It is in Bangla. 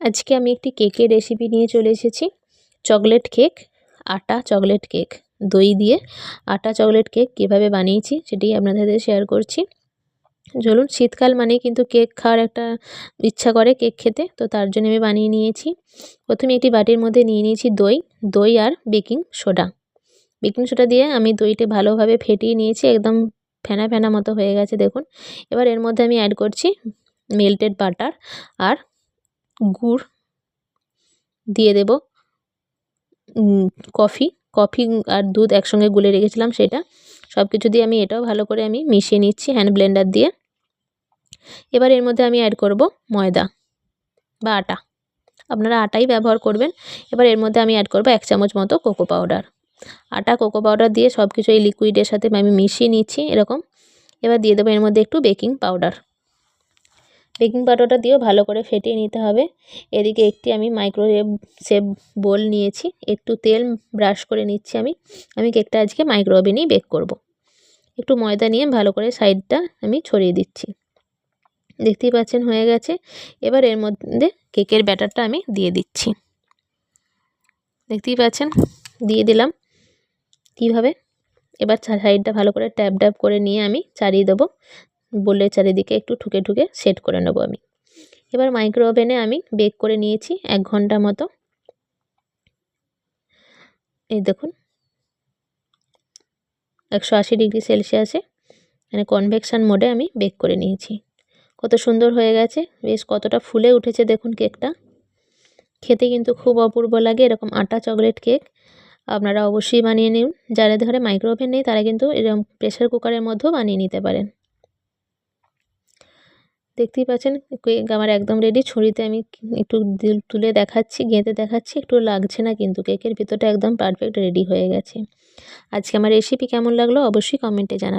আজকে আমি একটি কেকের রেসিপি নিয়ে চলে এসেছি। চকলেট কেক, আটা চকলেট কেক, দই দিয়ে আটা চকলেট কেক কীভাবে বানিয়েছি সেটি আপনাদের সাথে শেয়ার করছি। চলুন, শীতকাল মানেই কিন্তু কেক খাওয়ার একটা ইচ্ছা করে, কেক খেতে, তো তার জন্য আমি বানিয়ে নিয়েছি। প্রথমে একটি বাটির মধ্যে নিয়ে নিয়েছি দই আর বেকিং সোডা। বেকিং সোডা দিয়ে আমি দইটা ভালোভাবে ফেটিয়ে নিয়েছি, একদম ফেনা ফেনা মতো হয়ে গেছে দেখুন। এবার এর মধ্যে আমি অ্যাড করছি মেল্টেড বাটার আর গুড় দিয়ে দেব, কফি আর দুধ একসঙ্গে গুলে রেখেছিলাম সেটা। সব কিছু দিয়ে আমি এটাও ভালো করে আমি মিশিয়ে নিচ্ছি হ্যান্ড ব্লেন্ডার দিয়ে। এবার এর মধ্যে আমি অ্যাড করব ময়দা বা আটা, আপনারা আটাই ব্যবহার করবেন। এবার এর মধ্যে আমি অ্যাড করব 1 চামচ মতো কোকো পাউডার। আটা কোকো পাউডার দিয়ে সব কিছু এই লিকুইডের সাথে আমি মিশিয়ে নিচ্ছি এরকম। এবার দিয়ে দেবো এর মধ্যে একটু বেকিং পাউডার। বেকিং পাউডারটা দিয়েও ভালো করে ফেটিয়ে নিতে হবে। এদিকে একটি আমি মাইক্রোওয়েভ সেভ বোল নিয়েছি, একটু তেল ব্রাশ করে নিচ্ছি আমি কেকটা আজকে মাইক্রো ওভেনেই বেক করব। একটু ময়দা নিয়ে ভালো করে সাইডটা আমি ছড়িয়ে দিচ্ছি, দেখতেই পাচ্ছেন হয়ে গেছে। এবার এর মধ্যে কেকের ব্যাটারটা আমি দিয়ে দিচ্ছি, দেখতেই পাচ্ছেন দিয়ে দিলাম কীভাবে। এবার সাইডটা ভালো করে ট্যাপ ট্যাপ করে নিয়ে আমি চারিয়ে দেবো, বোলের চারিদিকে একটু ঠুকে ঠুকে সেট করে নেব আমি। এবার মাইক্রো ওভেনে আমি বেক করে নিয়েছি 1 ঘন্টা মতো। এই দেখুন 180 ডিগ্রি সেলসিয়াসে মানে কনভেকশন মোডে আমি বেক করে নিয়েছি। কত সুন্দর হয়ে গেছে, বেশ কতটা ফুলে উঠেছে দেখুন কেকটা। খেতে কিন্তু খুব অপূর্ব লাগে এরকম আটা চকলেট কেক। আপনারা অবশ্যই বানিয়ে নিন। যারা ঘরে মাইক্রো ওভেন নেই তারা কিন্তু এরকম প্রেসার কুকারের মধ্যেও বানিয়ে নিতে পারেন। দেখতেই পাচ্ছেন কেক আমার একদম রেডি। ছুরিতে আমি একটু তুলে দেখাচ্ছি, গেঁথে দেখাচ্ছি, একটু লাগছে না কিন্তু, কেকের ভিতরটা একদম পারফেক্ট রেডি হয়ে গেছে। আজকে আমার রেসিপি কেমন লাগলো অবশ্যই কমেন্টে জানাবেন।